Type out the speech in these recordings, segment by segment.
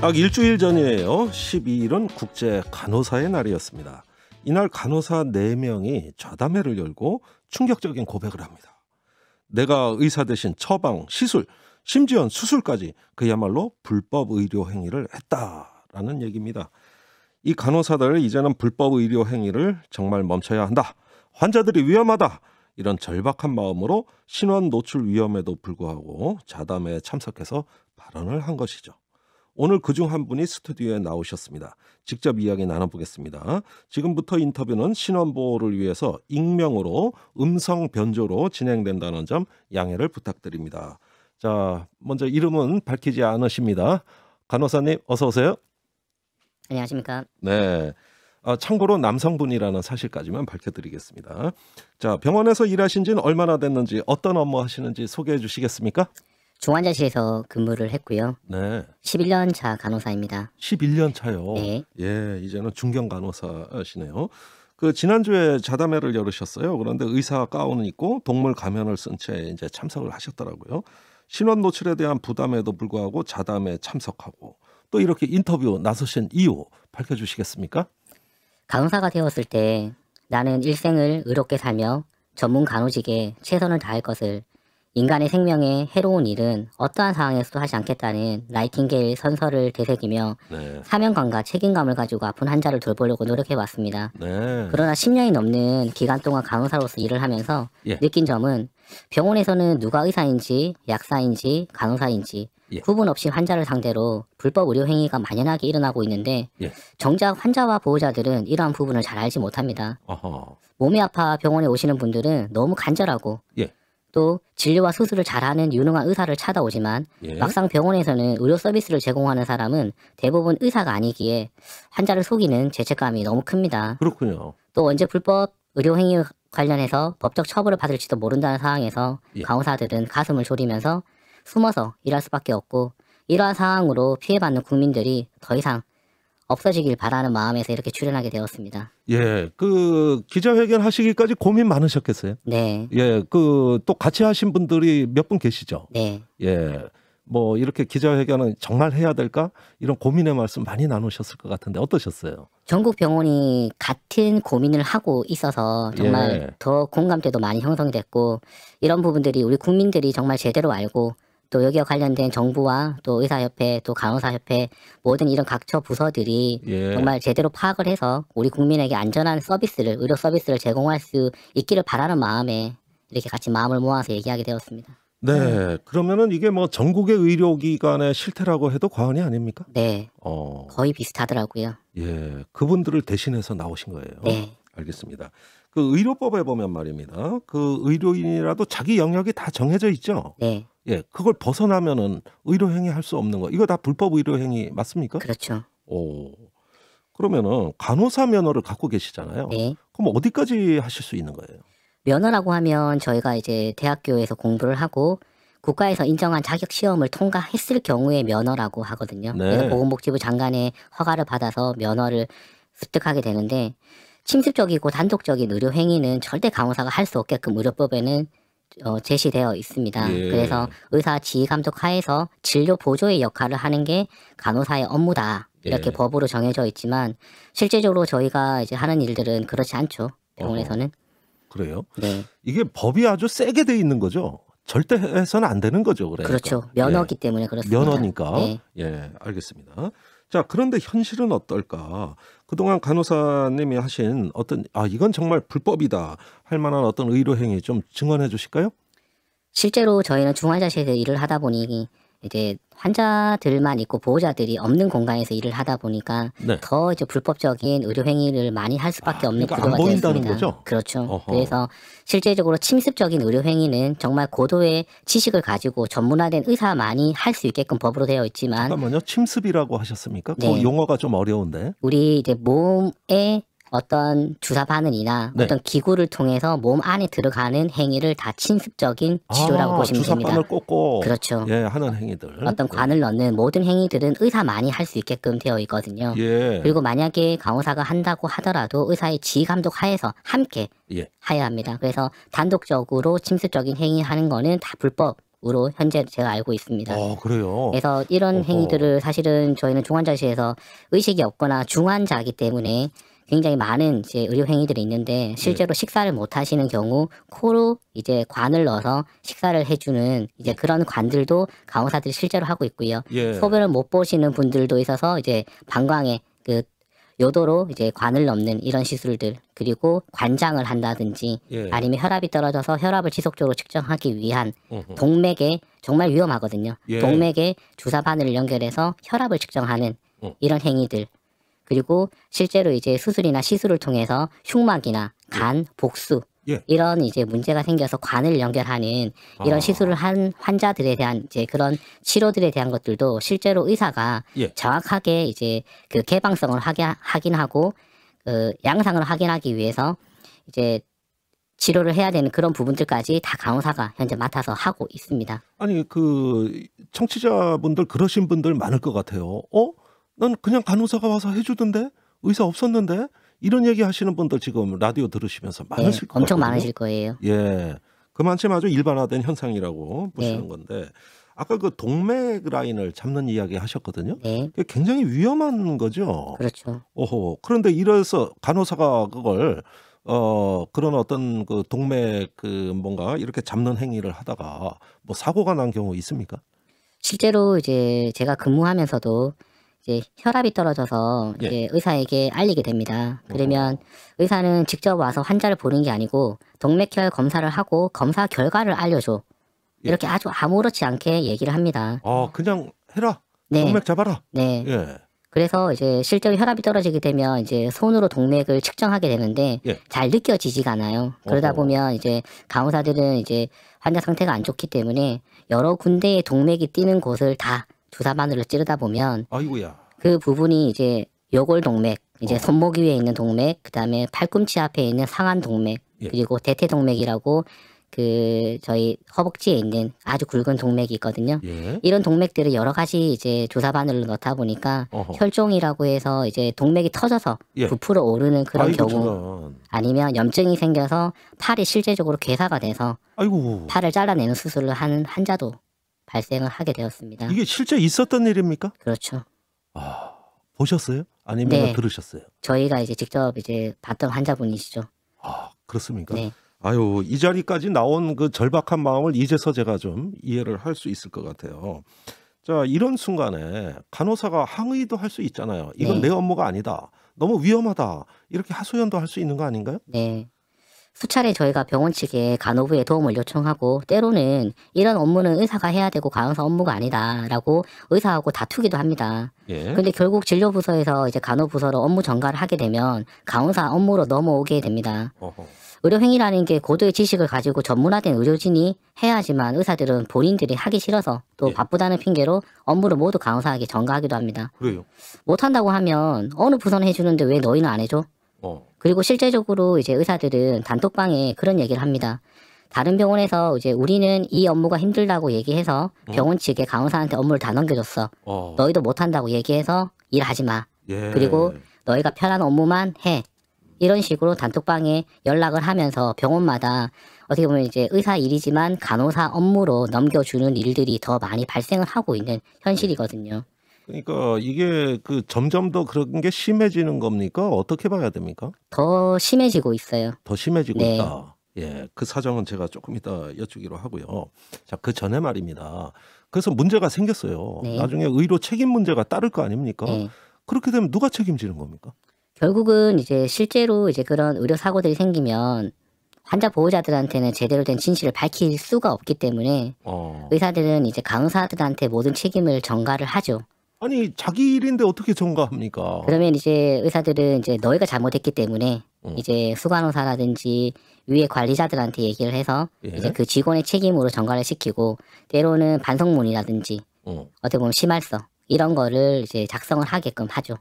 딱 일주일 전이에요. 12일은 국제 간호사의 날이었습니다. 이날 간호사 4명이 좌담회를 열고 충격적인 고백을 합니다. 내가 의사 대신 처방, 시술, 심지어 수술까지 그야말로 불법 의료 행위를 했다라는 얘기입니다. 이 간호사들 이제는 불법 의료 행위를 정말 멈춰야 한다. 환자들이 위험하다. 이런 절박한 마음으로 신원 노출 위험에도 불구하고 좌담회에 참석해서 발언을 한 것이죠. 오늘 그중 한 분이 스튜디오에 나오셨습니다. 직접 이야기 나눠보겠습니다. 지금부터 인터뷰는 신원보호를 위해서 익명으로 음성 변조로 진행된다는 점 양해를 부탁드립니다. 자, 먼저 이름은 밝히지 않으십니다. 간호사님 어서 오세요. 안녕하십니까. 네. 참고로 남성분이라는 사실까지만 밝혀드리겠습니다. 자, 병원에서 일하신 지는 얼마나 됐는지, 어떤 업무 하시는지 소개해 주시겠습니까? 중환자실에서 근무를 했고요. 네. 11년 차 간호사입니다. 11년 차요. 네. 예, 이제는 중견 간호사시네요. 지난주에 자담회를 열으셨어요. 그런데 의사 가운을 입고 동물 가면을 쓴 채 이제 참석을 하셨더라고요. 신원 노출에 대한 부담에도 불구하고 자담회에 참석하고 또 이렇게 인터뷰 나서신 이유 밝혀주시겠습니까? 간호사가 되었을 때 나는 일생을 의롭게 살며 전문 간호직에 최선을 다할 것을, 인간의 생명에 해로운 일은 어떠한 상황에서도 하지 않겠다는 나이팅게일 선서를 되새기며 네. 사명감과 책임감을 가지고 아픈 환자를 돌보려고 노력해왔습니다. 네. 그러나 10년이 넘는 기간 동안 간호사로서 일을 하면서 예. 느낀 점은 병원에서는 누가 의사인지 약사인지 간호사인지 예. 구분 없이 환자를 상대로 불법 의료 행위가 만연하게 일어나고 있는데 예. 정작 환자와 보호자들은 이러한 부분을 잘 알지 못합니다. 어허. 몸이 아파 병원에 오시는 분들은 너무 간절하고 예. 또 진료와 수술을 잘하는 유능한 의사를 찾아오지만 예. 막상 병원에서는 의료 서비스를 제공하는 사람은 대부분 의사가 아니기에 환자를 속이는 죄책감이 너무 큽니다. 그렇군요. 또 언제 불법 의료 행위 관련해서 법적 처벌을 받을지도 모른다는 상황에서 예. 간호사들은 가슴을 졸이면서 숨어서 일할 수밖에 없고, 이러한 상황으로 피해받는 국민들이 더 이상 없어지길 바라는 마음에서 이렇게 출연하게 되었습니다. 예, 기자회견 하시기까지 고민 많으셨겠어요? 네. 예, 또 같이 하신 분들이 몇 분 계시죠? 네. 예, 뭐 이렇게 기자회견은 정말 해야 될까? 이런 고민의 말씀 많이 나누셨을 것 같은데 어떠셨어요? 전국 병원이 같은 고민을 하고 있어서 정말 예. 더 공감대도 많이 형성됐고, 이런 부분들이 우리 국민들이 정말 제대로 알고 또 여기와 관련된 정부와 또 의사협회 또 간호사협회 모든 이런 각처 부서들이 예. 정말 제대로 파악을 해서 우리 국민에게 안전한 서비스를, 의료 서비스를 제공할 수 있기를 바라는 마음에 이렇게 같이 마음을 모아서 얘기하게 되었습니다. 네, 그러면은 이게 뭐 전국의 의료기관의 실태라고 해도 과언이 아닙니까? 네. 어, 거의 비슷하더라고요. 예, 그분들을 대신해서 나오신 거예요. 네. 알겠습니다. 의료법에 보면 말입니다. 의료인이라도 자기 영역이 다 정해져 있죠. 네. 예, 그걸 벗어나면은 의료행위 할 수 없는 거. 이거 다 불법 의료행위 맞습니까? 그렇죠. 오, 그러면은 간호사 면허를 갖고 계시잖아요. 네. 그럼 어디까지 하실 수 있는 거예요? 면허라고 하면 저희가 이제 대학교에서 공부를 하고 국가에서 인정한 자격 시험을 통과했을 경우에 면허라고 하거든요. 네. 그래서 보건복지부 장관의 허가를 받아서 면허를 습득하게 되는데, 침습적이고 단독적인 의료 행위는 절대 간호사가 할 수 없게끔 의료법에는 제시되어 있습니다. 예. 그래서 의사 지휘 감독 하에서 진료 보조의 역할을 하는 게 간호사의 업무다, 이렇게 예. 법으로 정해져 있지만 실제적으로 저희가 이제 하는 일들은 그렇지 않죠. 병원에서는. 그래요? 네. 이게 법이 아주 세게 돼 있는 거죠. 절대 해서는 안 되는 거죠. 그러니까. 그렇죠. 면허기 때문에 그렇습니다. 면허니까. 네. 예, 알겠습니다. 자, 그런데 현실은 어떨까? 그동안 간호사님이 하신 이건 정말 불법이다 할 만한 어떤 의료 행위 좀 증언해 주실까요? 실제로 저희는 중환자실에서 일을 하다 보니 이제 환자들만 있고 보호자들이 없는 공간에서 일을 하다 보니까 네. 더 이제 불법적인 의료 행위를 많이 할 수밖에 없는 그러니까 구조가 안 보인다는 되었습니다. 거죠? 그렇죠. 어허. 그래서 실제적으로 침습적인 의료 행위는 정말 고도의 지식을 가지고 전문화된 의사만이 할 수 있게끔 법으로 되어 있지만, 잠깐만요. 침습이라고 하셨습니까? 네. 그 용어가 좀 어려운데. 우리 이제 몸에 어떤 주사 바늘이나 네. 어떤 기구를 통해서 몸 안에 들어가는 행위를 다 침습적인 치료라고 보시면 됩니다. 주사바늘 꽂고 그렇죠. 예, 하는 행위들. 어떤 관을 넣는 모든 행위들은 의사만이 할 수 있게끔 되어 있거든요. 예. 그리고 만약에 간호사가 한다고 하더라도 의사의 지휘 감독 하에서 함께 예. 해야 합니다. 그래서 단독적으로 침습적인 행위 하는 거는 다 불법 것으로 현재 제가 알고 있습니다. 그래요. 그래서 이런 어허. 행위들을 사실은 저희는 중환자실에서 의식이 없거나 중환자이기 때문에 굉장히 많은 이제 의료 행위들이 있는데 실제로 식사를 못 하시는 경우 코로 이제 관을 넣어서 식사를 해주는 이제 그런 관들도 간호사들이 실제로 하고 있고요. 예. 소변을 못 보시는 분들도 있어서 이제 방광에 그 요도로 이제 관을 넣는 이런 시술들, 그리고 관장을 한다든지 예. 아니면 혈압이 떨어져서 혈압을 지속적으로 측정하기 위한 어허. 동맥에 정말 위험하거든요. 예. 동맥에 주사 바늘을 연결해서 혈압을 측정하는 이런 행위들. 그리고 실제로 이제 수술이나 시술을 통해서 흉막이나 간, 복수 예. 이런 이제 문제가 생겨서 관을 연결하는 이런 시술을 한 환자들에 대한 이제 그런 치료들에 대한 것들도 실제로 의사가 예. 정확하게 이제 그 개방성을 확인하고 그 양상을 확인하기 위해서 이제 치료를 해야 되는 그런 부분들까지 다 간호사가 현재 맡아서 하고 있습니다. 아니 그 청취자분들 그러신 분들 많을 것 같아요. 난 그냥 간호사가 와서 해주던데 의사 없었는데 이런 얘기 하시는 분들 지금 라디오 들으시면서 네, 많으실 것 엄청 같거든요. 많으실 거예요. 예, 그만큼 아주 일반화된 현상이라고 보시는 네. 건데 아까 그 동맥 라인을 잡는 이야기 하셨거든요. 네, 그게 굉장히 위험한 거죠. 그렇죠. 그런데 이래서 간호사가 그걸 그런 어떤 그 동맥 그 뭔가 이렇게 잡는 행위를 하다가 뭐 사고가 난 경우 있습니까? 실제로 이제 제가 근무하면서도 이제 혈압이 떨어져서 예. 이제 의사에게 알리게 됩니다. 그러면 의사는 직접 와서 환자를 보는 게 아니고 동맥혈 검사를 하고 검사 결과를 알려줘. 예. 이렇게 아주 아무렇지 않게 얘기를 합니다. 그냥 해라. 네. 동맥 잡아라. 네. 예. 그래서 이제 실제로 혈압이 떨어지게 되면 이제 손으로 동맥을 측정하게 되는데 예. 잘 느껴지지가 않아요. 그러다 어허. 보면 이제 간호사들은 이제 환자 상태가 안 좋기 때문에 여러 군데의 동맥이 뛰는 곳을 다 주사 바늘로 찌르다 보면 아이고야. 그 부분이 이제 요골 동맥, 이제 손목 위에 있는 동맥, 그다음에 팔꿈치 앞에 있는 상안 동맥, 예. 그리고 대퇴 동맥이라고 그 저희 허벅지에 있는 아주 굵은 동맥이 있거든요. 예. 이런 동맥들을 여러 가지 이제 주사 바늘을 넣다 보니까 어허. 혈종이라고 해서 이제 동맥이 터져서 예. 부풀어 오르는 그런 아이고 경우, 저런. 아니면 염증이 생겨서 팔이 실제적으로 괴사가 돼서 아이고. 팔을 잘라내는 수술을 하는 환자도 발생을 하게 되었습니다. 이게 실제 있었던 일입니까? 그렇죠. 보셨어요? 아니면 네. 들으셨어요? 저희가 이제 직접 이제 봤던 환자분이시죠. 그렇습니까? 네. 아유, 이 자리까지 나온 그 절박한 마음을 이제서 제가 좀 이해를 할 수 있을 것 같아요. 자, 이런 순간에 간호사가 항의도 할 수 있잖아요. 이건 네. 내 업무가 아니다. 너무 위험하다. 이렇게 하소연도 할 수 있는 거 아닌가요? 네. 수차례 저희가 병원 측에 간호부의 도움을 요청하고 때로는 이런 업무는 의사가 해야 되고 간호사 업무가 아니다라고 의사하고 다투기도 합니다. 예. 근데 결국 진료부서에서 이제 간호부서로 업무 전가를 하게 되면 간호사 업무로 넘어오게 됩니다. 어허. 의료행위라는 게 고도의 지식을 가지고 전문화된 의료진이 해야지만 의사들은 본인들이 하기 싫어서 또 예. 바쁘다는 핑계로 업무를 모두 간호사에게 전가하기도 합니다. 그래요. 못한다고 하면 어느 부서는 해주는데 왜 너희는 안 해줘? 어. 그리고 실제적으로 이제 의사들은 단톡방에 그런 얘기를 합니다. 다른 병원에서 이제 우리는 이 업무가 힘들다고 얘기해서 병원 측에 간호사한테 업무를 다 넘겨줬어. 너희도 못한다고 얘기해서 일하지 마. 예. 그리고 너희가 편한 업무만 해. 이런 식으로 단톡방에 연락을 하면서 병원마다 어떻게 보면 이제 의사 일이지만 간호사 업무로 넘겨주는 일들이 더 많이 발생을 하고 있는 현실이거든요. 그러니까 이게 그 점점 더 그런 게 심해지는 겁니까? 어떻게 봐야 됩니까? 더 심해지고 있어요. 더 심해지고 네. 있다. 예, 그 사정은 제가 조금 이따 여쭈기로 하고요. 자, 그 전에 말입니다. 그래서 문제가 생겼어요. 네. 나중에 의료 책임 문제가 따를 거 아닙니까? 네. 그렇게 되면 누가 책임지는 겁니까? 결국은 이제 실제로 이제 그런 의료 사고들이 생기면 환자 보호자들한테는 제대로 된 진실을 밝힐 수가 없기 때문에 의사들은 이제 간호사들한테 모든 책임을 전가를 하죠. 아니 자기 일인데 어떻게 전가합니까? 그러면 이제 의사들은 이제 너희가 잘못했기 때문에 이제 수간호사라든지 위에 관리자들한테 얘기를 해서 예. 이제 그 직원의 책임으로 전가를 시키고 때로는 반성문이라든지 어떻게 보면 심할서 이런 거를 이제 작성을 하게끔 하죠.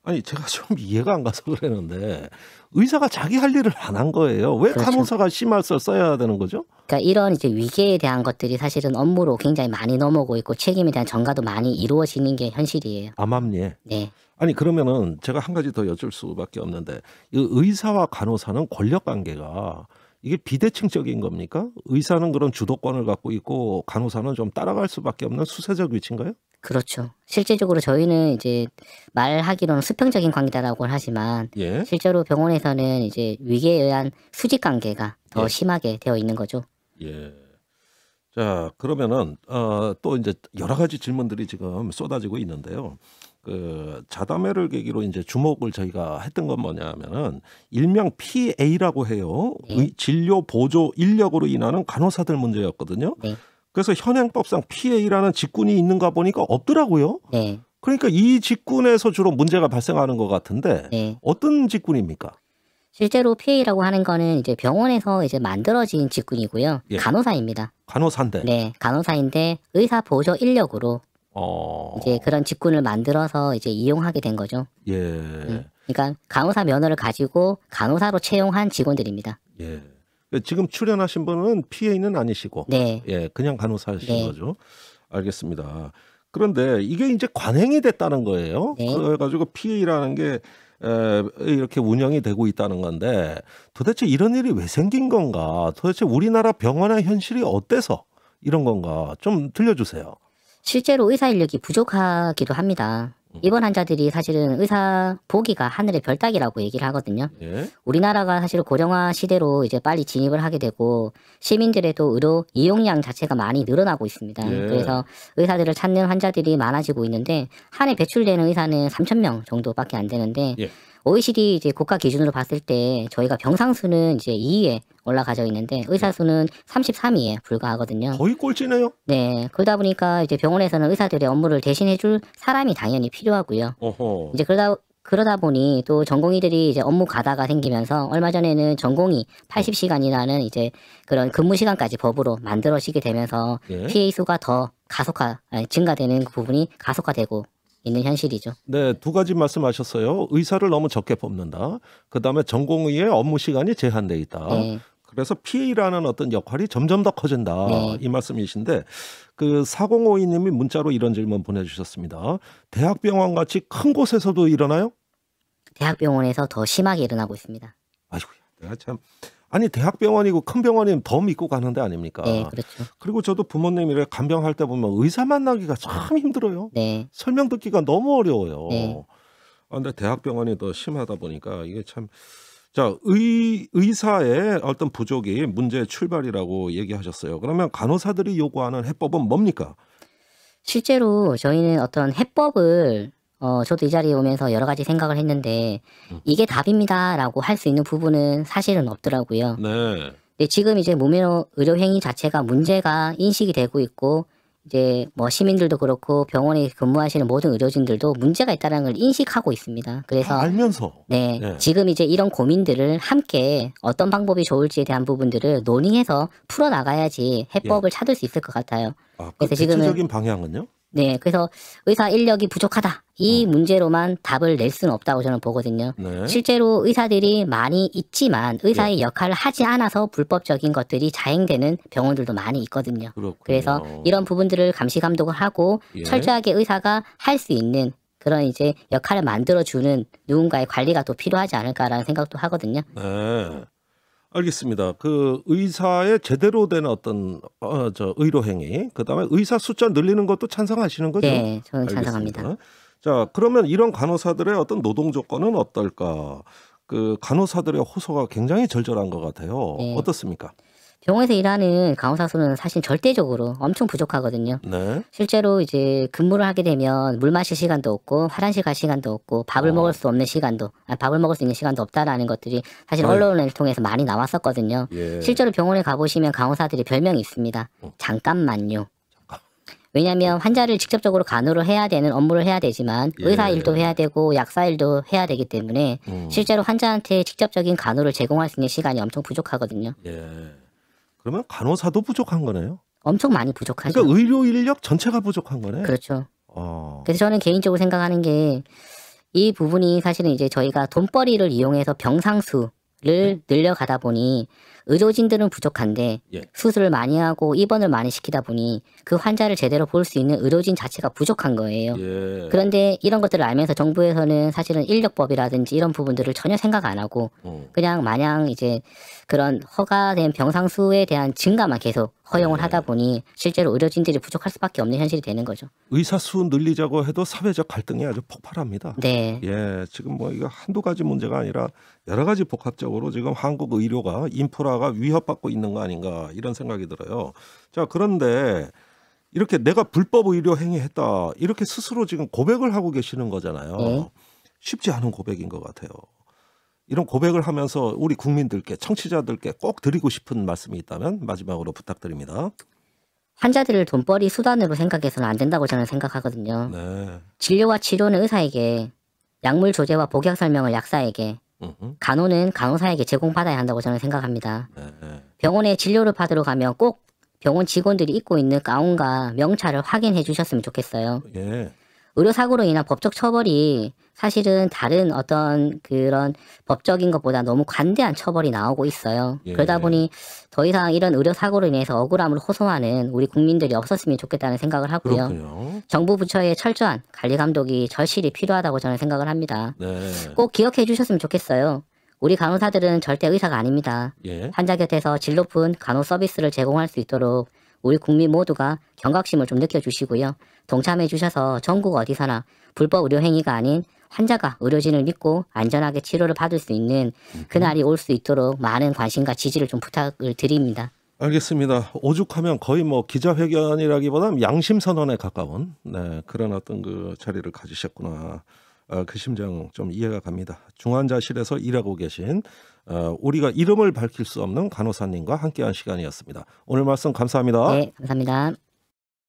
아니 제가 좀 이해가 안 가서 그러는데 의사가 자기 할 일을 안 한 거예요. 왜 그렇죠. 간호사가 심할서 써야 되는 거죠? 그러니까 이런 이제 위계에 대한 것들이 사실은 업무로 굉장히 많이 넘어오고 있고 책임에 대한 전가도 많이 이루어지는 게 현실이에요. 암암리에. 네. 아니 그러면은 제가 한 가지 더 여쭐 수밖에 없는데 이 의사와 간호사는 권력 관계가 이게 비대칭적인 겁니까? 의사는 그런 주도권을 갖고 있고 간호사는 좀 따라갈 수밖에 없는 수세적 위치인가요? 그렇죠. 실제적으로 저희는 이제 말하기로는 수평적인 관계다라고 하지만 예. 실제로 병원에서는 이제 위계에 의한 수직 관계가 더 예. 심하게 되어 있는 거죠. 예. 자, 그러면은 또 이제 여러 가지 질문들이 지금 쏟아지고 있는데요. 그 자담회를 계기로 이제 주목을 저희가 했던 건 뭐냐면은 일명 PA라고 해요. 네. 진료 보조 인력으로 인하는 간호사들 문제였거든요. 네. 그래서 현행법상 PA라는 직군이 있는가 보니까 없더라고요. 네. 그러니까 이 직군에서 주로 문제가 발생하는 것 같은데 네. 어떤 직군입니까? 실제로 PA라고 하는 거는 이제 병원에서 이제 만들어진 직군이고요. 예. 간호사입니다. 간호사인데. 네, 간호사인데 의사 보조 인력으로 이제 그런 직군을 만들어서 이제 이용하게 된 거죠. 예. 그러니까 간호사 면허를 가지고 간호사로 채용한 직원들입니다. 예. 지금 출연하신 분은 PA는 아니시고, 네. 예, 그냥 간호사신 네. 거죠. 알겠습니다. 그런데 이게 이제 관행이 됐다는 거예요. 네. 그래가지고 PA라는 게 이렇게 운영이 되고 있다는 건데 도대체 이런 일이 왜 생긴 건가? 도대체 우리나라 병원의 현실이 어때서 이런 건가? 좀 들려주세요. 실제로 의사 인력이 부족하기도 합니다. 입원 환자들이 사실은 의사 보기가 하늘의 별 따기라고 얘기를 하거든요. 예. 우리나라가 사실 고령화 시대로 이제 빨리 진입을 하게 되고 시민들의 또 의료 이용량 자체가 많이 늘어나고 있습니다. 예. 그래서 의사들을 찾는 환자들이 많아지고 있는데 한 해 배출되는 의사는 3,000명 정도밖에 안 되는데 예. OECD 이제 국가 기준으로 봤을 때 저희가 병상 수는 이제 2위에 올라가져 있는데 의사 수는 33위에 불과하거든요. 거의 꼴찌네요. 네, 그러다 보니까 이제 병원에서는 의사들의 업무를 대신해줄 사람이 당연히 필요하고요. 어허. 이제 그러다 보니 또 전공의들이 이제 업무 가다가 생기면서 얼마 전에는 전공의 80시간이라는 이제 그런 근무 시간까지 법으로 만들어지게 되면서 예. PA 수가 더 증가되는 그 부분이 가속화되고 있는 현실이죠. 네, 두 가지 말씀하셨어요. 의사를 너무 적게 뽑는다. 그다음에 전공의의 업무 시간이 제한돼 있다. 네. 그래서 PA라는 어떤 역할이 점점 더 커진다. 네. 이 말씀이신데 그 4052님이 문자로 이런 질문 보내주셨습니다. 대학병원 같이 큰 곳에서도 일어나요? 대학병원에서 더 심하게 일어나고 있습니다. 아이고, 내가 참 아니 대학병원이고 큰 병원이면 더 믿고 가는 데 아닙니까? 네, 그렇죠. 그리고 저도 부모님이랑 간병할 때 보면 의사 만나기가 참 힘들어요. 네, 설명 듣기가 너무 어려워요. 네. 근데 대학병원이 더 심하다 보니까 이게 참 자, 의사의 어떤 부족이 문제의 출발이라고 얘기하셨어요. 그러면 간호사들이 요구하는 해법은 뭡니까? 실제로 저희는 어떤 해법을 저도 이 자리에 오면서 여러 가지 생각을 했는데 이게 답입니다라고 할 수 있는 부분은 사실은 없더라고요. 네. 근데 지금 이제 무면 의료 행위 자체가 문제가 인식이 되고 있고 이제 뭐 시민들도 그렇고 병원에 근무하시는 모든 의료진들도 문제가 있다는 걸 인식하고 있습니다. 그래서 다 알면서. 네, 네. 지금 이제 이런 고민들을 함께 어떤 방법이 좋을지에 대한 부분들을 논의해서 풀어 나가야지 해법을 찾을 수 있을 것 같아요. 그 그래서 지금은 대체적인 방향은요? 네, 그래서 의사 인력이 부족하다. 이 문제로만 답을 낼 수는 없다고 저는 보거든요. 네. 실제로 의사들이 많이 있지만 의사의 역할을 하지 않아서 불법적인 것들이 자행되는 병원들도 많이 있거든요. 그렇군요. 그래서 이런 부분들을 감시 감독을 하고 예. 철저하게 의사가 할 수 있는 그런 이제 역할을 만들어주는 누군가의 관리가 또 필요하지 않을까라는 생각도 하거든요. 네. 알겠습니다. 그 의사의 제대로 된 어떤 의료 행위, 그다음에 의사 숫자 늘리는 것도 찬성하시는 거죠? 네, 저는 찬성합니다. 알겠습니다. 자, 그러면 이런 간호사들의 어떤 노동 조건은 어떨까? 그 간호사들의 호소가 굉장히 절절한 것 같아요. 네. 어떻습니까? 병원에서 일하는 간호사 수는 사실 절대적으로 엄청 부족하거든요. 네. 실제로 이제 근무를 하게 되면 물 마실 시간도 없고 화장실 갈 시간도 없고 밥을 먹을 수 없는 시간도 밥을 먹을 수 있는 시간도 없다라는 것들이 사실 아유. 언론을 통해서 많이 나왔었거든요. 예. 실제로 병원에 가보시면 간호사들이 별명이 있습니다. 잠깐만요. 왜냐하면 환자를 직접적으로 간호를 해야 되는 업무를 해야 되지만 예. 의사 일도 해야 되고 약사 일도 해야 되기 때문에 실제로 환자한테 직접적인 간호를 제공할 수 있는 시간이 엄청 부족하거든요. 예. 그러면 간호사도 부족한 거네요. 엄청 많이 부족하죠. 그러니까 의료 인력 전체가 부족한 거네. 그렇죠. 어. 그래서 저는 개인적으로 생각하는 게 이 부분이 사실은 이제 저희가 돈벌이를 이용해서 병상수를 늘려가다 보니 의료진들은 부족한데 예. 수술을 많이 하고 입원을 많이 시키다 보니 그 환자를 제대로 볼 수 있는 의료진 자체가 부족한 거예요. 예. 그런데 이런 것들을 알면서 정부에서는 사실은 인력법이라든지 이런 부분들을 전혀 생각 안 하고 그냥 마냥 이제 그런 허가된 병상수에 대한 증가만 계속 허용을 하다 보니 실제로 의료진들이 부족할 수밖에 없는 현실이 되는 거죠. 의사 수 늘리자고 해도 사회적 갈등이 아주 폭발합니다. 네. 예, 지금 뭐 이거 한두 가지 문제가 아니라 여러 가지 복합적으로 지금 한국 의료가 인프라가 위협받고 있는 거 아닌가 이런 생각이 들어요. 자, 그런데 이렇게 내가 불법 의료 행위했다 이렇게 스스로 지금 고백을 하고 계시는 거잖아요. 네. 쉽지 않은 고백인 것 같아요. 이런 고백을 하면서 우리 국민들께 청취자들께 꼭 드리고 싶은 말씀이 있다면 마지막으로 부탁드립니다. 환자들을 돈벌이 수단으로 생각해서는 안 된다고 저는 생각하거든요. 네. 진료와 치료는 의사에게, 약물 조제와 복약 설명을 약사에게, 간호는 간호사에게 제공받아야 한다고 저는 생각합니다. 네. 병원에 진료를 받으러 가면 꼭 병원 직원들이 입고 있는 가운과 명찰을 확인해 주셨으면 좋겠어요. 예. 의료사고로 인한 법적 처벌이 사실은 다른 어떤 그런 법적인 것보다 너무 관대한 처벌이 나오고 있어요. 예. 그러다 보니 더 이상 이런 의료사고로 인해서 억울함을 호소하는 우리 국민들이 없었으면 좋겠다는 생각을 하고요. 그렇군요. 정부 부처의 철저한 관리 감독이 절실히 필요하다고 저는 생각을 합니다. 네. 꼭 기억해 주셨으면 좋겠어요. 우리 간호사들은 절대 의사가 아닙니다. 예. 환자 곁에서 질 높은 간호 서비스를 제공할 수 있도록 우리 국민 모두가 경각심을 좀 느껴주시고요. 동참해 주셔서 전국 어디서나 불법 의료 행위가 아닌 환자가 의료진을 믿고 안전하게 치료를 받을 수 있는 그날이 올 수 있도록 많은 관심과 지지를 좀 부탁을 드립니다. 알겠습니다. 오죽하면 거의 뭐 기자회견이라기보다는 양심 선언에 가까운 네, 그런 어떤 그 자리를 가지셨구나. 그 심정 좀 이해가 갑니다. 중환자실에서 일하고 계신 우리가 이름을 밝힐 수 없는 간호사님과 함께한 시간이었습니다. 오늘 말씀 감사합니다. 네, 감사합니다.